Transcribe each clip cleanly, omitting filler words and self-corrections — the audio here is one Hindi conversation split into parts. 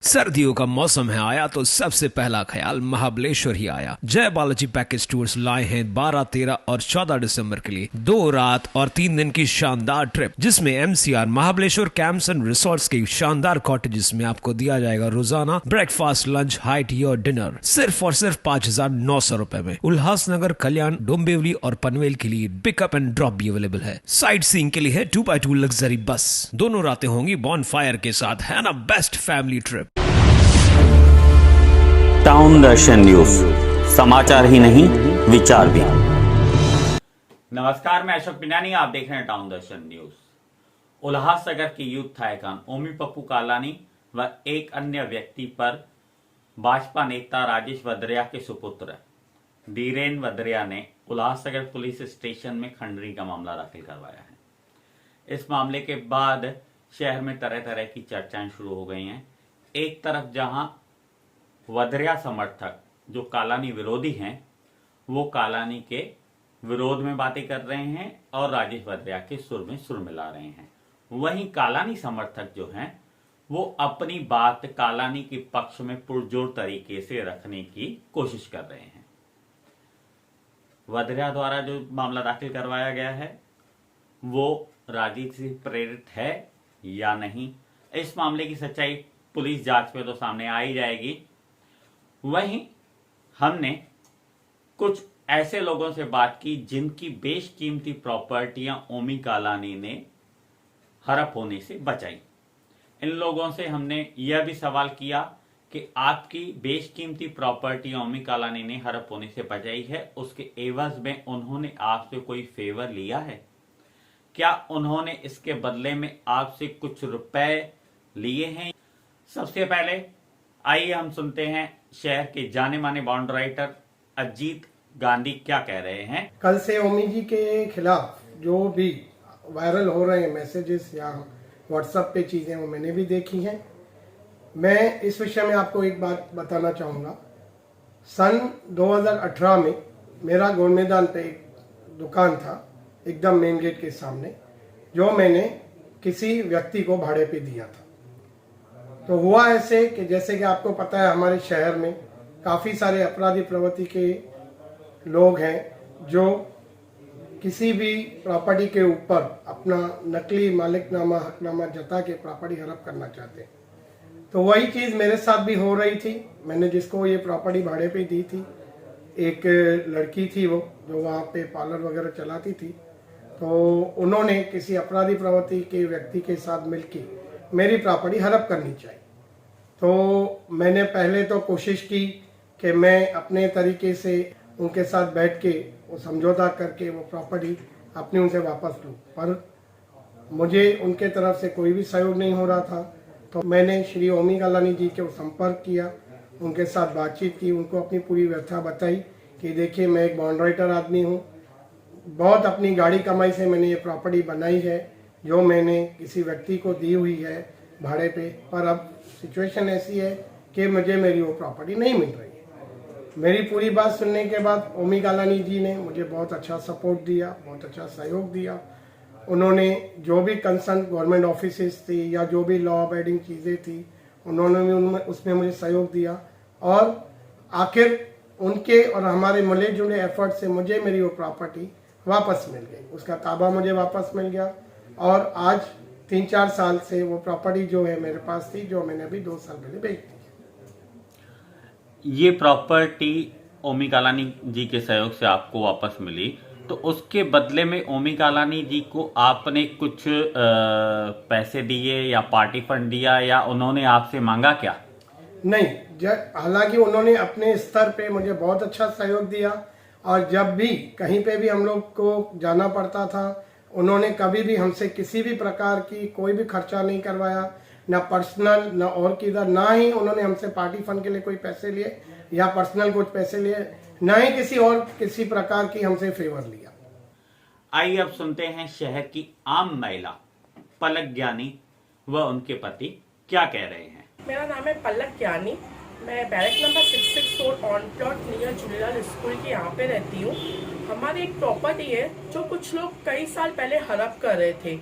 सर्दियों का मौसम है आया तो सबसे पहला ख्याल महाबलेश्वर ही आया। जय बालाजी पैकेज टूर्स लाए हैं 12, 13 और 14 दिसंबर के लिए 2 रात और 3 दिन की शानदार ट्रिप, जिसमें MCR Mahabaleshwar camps and resorts के शानदार कॉटेजेस में आपको दिया जाएगा रोजाना ब्रेकफास्ट, लंच, हाई टी और डिनर सिर्फ और सिर्फ 5,900 रुपए में। उल्लासनगर, कल्याण, डोंबिवली और पनवेल के लिए पिकअप एंड ड्रॉप भी अवेलेबल है। साइट सीइंग के लिए है 2x2 लग्जरी बस। दोनों रातें होंगी बॉनफायर के साथ, है ना बेस्ट फैमिली ट्रिप। टाउन दर्शन न्यूज, समाचार ही नहीं विचार भी। नमस्कार, मैं अशोक पिनानी, आप देख रहे हैं टाउन दर्शन न्यूज। उल्लासनगर के यूथ आइकन ओमी पप्पू कालानी व एक अन्य व्यक्ति पर भाजपा नेता राजेश वद्रिया के सुपुत्र धीरेन वद्रिया ने उल्लासनगर पुलिस स्टेशन में खंडरी का मामला दाखिल करवाया है। इस मामले के बाद शहर में तरह तरह की चर्चाएं शुरू हो गई हैं। एक तरफ जहां वद्रिया समर्थक जो कालानी विरोधी हैं वो कालानी के विरोध में बातें कर रहे हैं और राजेश वद्रिया के सुर में सुर मिला रहे हैं, वहीं कालानी समर्थक जो हैं वो अपनी बात कालानी के पक्ष में पुरजोर तरीके से रखने की कोशिश कर रहे हैं। वद्रिया द्वारा जो मामला दाखिल करवाया गया है वो राजेश से प्रेरित है या नहीं, इस मामले की सच्चाई पुलिस जांच में तो सामने आ ही जाएगी। वहीं हमने कुछ ऐसे लोगों से बात की जिनकी बेशकीमती प्रॉपर्टियां ओमी कालानी ने हड़प होने से बचाई। इन लोगों से हमने यह भी सवाल किया कि आपकी बेशकीमती प्रॉपर्टी ओमी कालानी ने हड़प होने से बचाई है, उसके एवज में उन्होंने आपसे कोई फेवर लिया है? क्या उन्होंने इसके बदले में आपसे कुछ रुपए लिए हैं? सबसे पहले आइए हम सुनते हैं शहर के जाने माने बॉन्ड राइटर अजीत गांधी क्या कह रहे हैं। कल से ओमी जी के खिलाफ जो भी वायरल हो रहे हैं मैसेजेस या व्हाट्सएप पे चीजें, वो मैंने भी देखी हैं। मैं इस विषय में आपको एक बात बताना चाहूँगा। सन 2018 में मेरा गोल मैदान पे एक दुकान था, एकदम मेन गेट के सामने, जो मैंने किसी व्यक्ति को भाड़े पे दिया था। तो हुआ ऐसे कि जैसे कि आपको पता है हमारे शहर में काफ़ी सारे अपराधी प्रवृत्ति के लोग हैं जो किसी भी प्रॉपर्टी के ऊपर अपना नकली मालिकनामा, हकनामा जता के प्रॉपर्टी हड़प करना चाहते हैं। तो वही चीज़ मेरे साथ भी हो रही थी। मैंने जिसको ये प्रॉपर्टी भाड़े पे दी थी, एक लड़की थी वो जो वहाँ पे पार्लर वगैरह चलाती थी, तो उन्होंने किसी अपराधी प्रवृत्ति के व्यक्ति के साथ मिलकर मेरी प्रॉपर्टी हड़प करनी चाहिए। तो मैंने पहले तो कोशिश की कि मैं अपने तरीके से उनके साथ बैठ के वो समझौता करके वो प्रॉपर्टी अपनी उनसे वापस लूँ, पर मुझे उनके तरफ से कोई भी सहयोग नहीं हो रहा था। तो मैंने श्री ओमी कालानी जी को संपर्क किया, उनके साथ बातचीत की, उनको अपनी पूरी व्यथा बताई कि देखिए मैं एक बॉन्ड राइटर आदमी हूँ, बहुत अपनी गाड़ी कमाई से मैंने ये प्रॉपर्टी बनाई है जो मैंने किसी व्यक्ति को दी हुई है भाड़े पे, पर अब सिचुएशन ऐसी है कि मुझे मेरी वो प्रॉपर्टी नहीं मिल रही है। मेरी पूरी बात सुनने के बाद ओमी कालानी जी ने मुझे बहुत अच्छा सपोर्ट दिया, बहुत अच्छा सहयोग दिया। उन्होंने जो भी कंसर्न गवर्नमेंट ऑफिसेज थी या जो भी लॉ अबाइडिंग चीज़ें थी, उन्होंने भी उसमें मुझे सहयोग दिया और आखिर उनके और हमारे मिले जुले एफर्ट से मुझे मेरी वो प्रॉपर्टी वापस मिल गई, उसका ताबा मुझे वापस मिल गया। और आज 3-4 साल से वो प्रॉपर्टी जो है मेरे पास थी, जो मैंने अभी 2 साल पहले बेच दी। ये प्रॉपर्टी ओमी कालानी जी के सहयोग से आपको वापस मिली, तो उसके बदले में ओमी कालानी जी को आपने कुछ पैसे दिए या पार्टी फंड दिया या उन्होंने आपसे मांगा क्या? नहीं, हालांकि उन्होंने अपने स्तर पे मुझे बहुत अच्छा सहयोग दिया और जब भी कहीं पे भी हम लोग को जाना पड़ता था, उन्होंने कभी भी हमसे किसी भी प्रकार की कोई भी खर्चा नहीं करवाया, ना पर्सनल ना और किधर, ना ही उन्होंने हमसे पार्टी फंड के लिए कोई पैसे लिए या पर्सनल कुछ पैसे लिए, ना ही किसी प्रकार की हमसे फेवर लिया। आइए अब सुनते हैं शहर की आम महिला पलक ज्ञानी व उनके पति क्या कह रहे हैं। मेरा नाम है पलक ज्ञानी, मैं barrack number 664 on plot near Jhulelal school की यहाँ पे रहती हूँ। हमारी एक प्रॉपर्टी है जो कुछ लोग कई साल पहले हड़प कर रहे थे।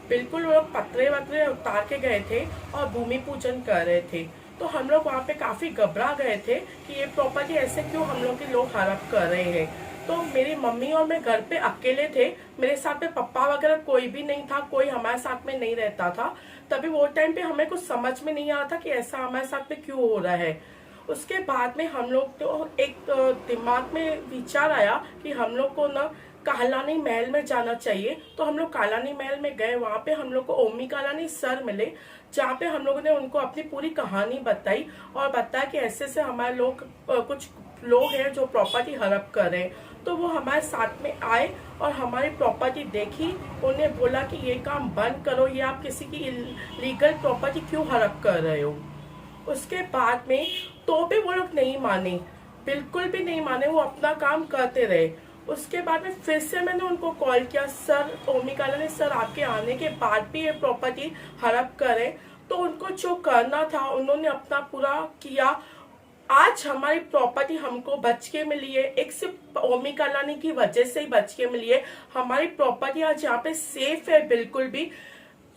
बिल्कुल वो लोग पत्रे वत्रे उतार के गए थे और भूमि पूजन कर रहे थे। तो हम लोग वहाँ पे काफ़ी घबरा गए थे कि ये प्रॉपर्टी ऐसे क्यों हम लोग के लोग हड़प कर रहे हैं। तो मेरी मम्मी और मैं घर पे अकेले थे, मेरे साथ में पप्पा वगैरह कोई भी नहीं था, कोई हमारे साथ में नहीं रहता था। तभी वो टाइम पे हमें कुछ समझ में नहीं आ रहा था कि ऐसा हमारे साथ में क्यों हो रहा है। उसके बाद में हम लोग तो एक दिमाग में विचार आया कि हम लोग को ना कालानी महल में जाना चाहिए। तो हम लोग कालानी महल में गए, वहाँ पे हम लोग को ओमी कालानी सर मिले, जहाँ पे हम लोगों ने उनको अपनी पूरी कहानी बताई और बताया कि ऐसे से हमारे लोग कुछ लोग हैं जो प्रॉपर्टी हड़प कर रहे हैं। तो वो हमारे साथ में आए और हमारी प्रॉपर्टी देखी, उन्हें बोला कि ये काम बंद करो, ये आप किसी की लीगल प्रॉपर्टी क्यों हड़प कर रहे हो। उसके बाद में तो भी वो लोग नहीं माने, बिल्कुल भी नहीं माने, वो अपना काम करते रहे। उसके बाद में फिर से मैंने उनको कॉल किया, सर ओमी कालानी सर आपके आने के बाद भी ये प्रॉपर्टी हड़प करे। तो उनको जो करना था उन्होंने अपना पूरा किया। आज हमारी प्रॉपर्टी हमको बच के मिली है, एक सिर्फ ओमी कालानी की वजह से ही बच के मिली है। हमारी प्रॉपर्टी आज यहाँ पे सेफ है, बिल्कुल भी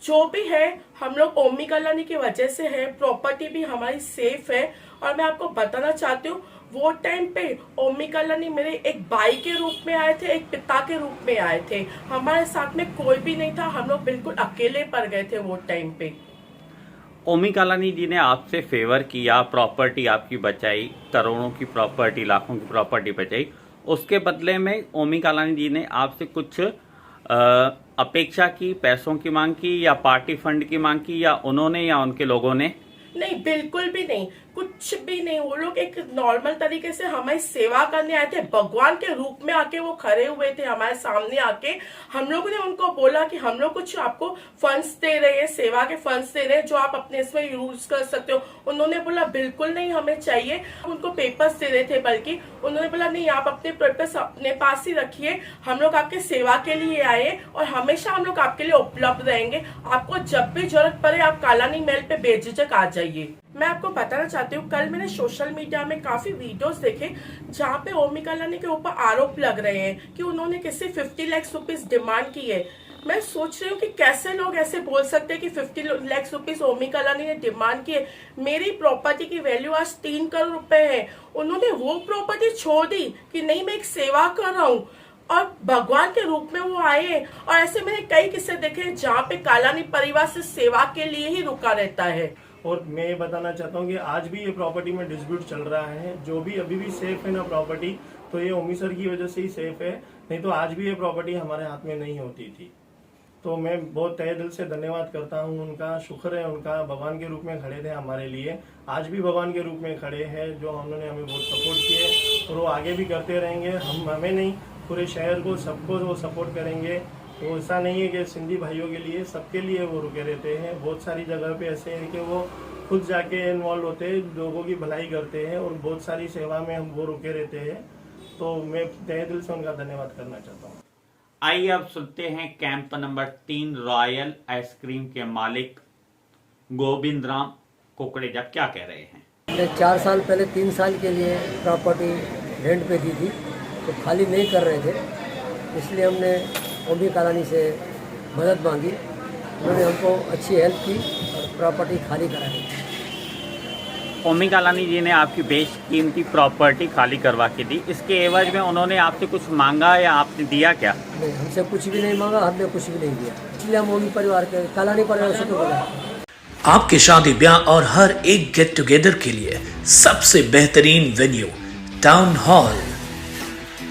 जो भी है हम लोग ओमी कालानी की वजह से है, प्रॉपर्टी भी हमारी सेफ है। और मैं आपको बताना चाहती हूँ वो टाइम पे ओमी कालानी मेरे एक भाई के रूप में आए थे, एक पिता के रूप में आए थे, हमारे साथ में कोई भी नहीं था, हम लोग बिल्कुल अकेले पड़ गए थे वो टाइम पे। ओमी कालानी जी ने आपसे फेवर किया, प्रॉपर्टी आपकी बचाई, करोड़ों की प्रॉपर्टी, लाखों की प्रॉपर्टी बचाई, उसके बदले में ओमी कालानी जी ने आपसे कुछ अपेक्षा की, पैसों की मांग की या पार्टी फंड की मांग की, या उन्होंने या उनके लोगों ने? नहीं, बिल्कुल भी नहीं, कुछ भी नहीं। वो लोग एक नॉर्मल तरीके से हमारी सेवा करने आए थे, भगवान के रूप में आके वो खड़े हुए थे हमारे सामने आके। हम लोगों ने उनको बोला कि हम लोग कुछ आपको फंड्स दे रहे हैं, सेवा के फंड्स दे रहे हैं जो आप अपने इसमें यूज कर सकते हो। उन्होंने बोला बिल्कुल नहीं, हमें चाहिए। उनको पेपर्स दे रहे थे, बल्कि उन्होंने बोला नहीं, आप अपने पेपर्स अपने पास ही रखिए, हम लोग आपके सेवा के लिए आए और हमेशा हम लोग आपके लिए उपलब्ध रहेंगे। आपको जब भी जरूरत पड़े आप कालानी महल पे बेझिझक आ जाइए। मैं आपको बताना चाहती हूँ, कल मैंने सोशल मीडिया में काफी वीडियोस देखे जहाँ पे ओमी कालानी के ऊपर आरोप लग रहे हैं कि उन्होंने किसी 50 लाख रुपीस डिमांड की है। मैं सोच रही हूँ कि कैसे लोग ऐसे बोल सकते हैं कि 50 लाख रुपीस ओमी कालानी ने डिमांड की है। मेरी प्रॉपर्टी की वैल्यू आज 3 करोड़ रुपए है। उन्होंने वो प्रॉपर्टी छोड़ दी कि नहीं, मैं एक सेवा कर रहा हूँ और भगवान के रूप में वो आए। और ऐसे मैंने कई किस्से देखे जहाँ पे कालानी परिवार से सेवा के लिए ही रुका रहता है। और मैं ये बताना चाहता हूँ कि आज भी ये प्रॉपर्टी में डिस्प्यूट चल रहा है, जो भी अभी भी सेफ है ना प्रॉपर्टी, तो ये ओमी सर की वजह से ही सेफ है, नहीं तो आज भी ये प्रॉपर्टी हमारे हाथ में नहीं होती थी। तो मैं बहुत तहे दिल से धन्यवाद करता हूँ उनका, शुक्र है उनका, भगवान के रूप में खड़े थे हमारे लिए, आज भी भगवान के रूप में खड़े हैं, जो उन्होंने हमें बहुत सपोर्ट किए और वो आगे भी करते रहेंगे। हमें नहीं, पूरे शहर को, सबको वो सपोर्ट करेंगे। तो ऐसा नहीं है कि सिंधी भाइयों के लिए, सबके लिए वो रुके रहते हैं। बहुत सारी जगह पे ऐसे हैं कि वो खुद जाके इन्वॉल्व होते हैं, लोगों की भलाई करते हैं और बहुत सारी सेवा में हम वो रुके रहते हैं। तो मैं तहे दिल से उनका धन्यवाद करना चाहता हूँ। आइए अब सुनते हैं कैंप नंबर 3 रॉयल आइसक्रीम के मालिक गोविंद राम कुकड़ेजा क्या कह रहे हैं। हमने 4 साल पहले 3 साल के लिए प्रॉपर्टी रेंट पे दी थी, तो खाली नहीं कर रहे थे, इसलिए हमने ओमी कालानी से मदद मांगी। उन्होंने हमको अच्छी हेल्प की और प्रॉपर्टी खाली कराई। ओमी कालानी जी ने आपकी बेशकीमती प्रॉपर्टी खाली करवा के दी, इसके एवज में उन्होंने आपसे कुछ मांगा या आपने दिया क्या? नहीं, हमसे कुछ भी नहीं मांगा, हमने कुछ भी नहीं दिया, इसलिए हम ओमी परिवार के, कालानी परिवार से तो बोला। आपके शादी ब्याह और हर एक गेट टुगेदर के लिए सबसे बेहतरीन वेन्यू टाउन हॉल,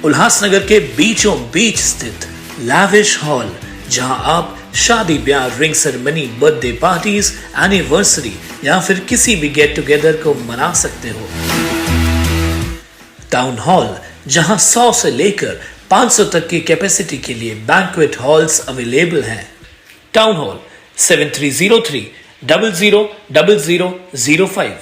उल्लासनगर के बीचों बीच स्थित लैविश हॉल, जहां आप शादी ब्याह, ring ceremony, birthday parties, anniversary या फिर किसी भी गेट टुगेदर को मना सकते हो। टाउन हॉल, जहां 100 से लेकर 500 तक की कैपेसिटी के लिए बैंक्वेट हॉल्स अवेलेबल हैं। Town hall 7303 000005।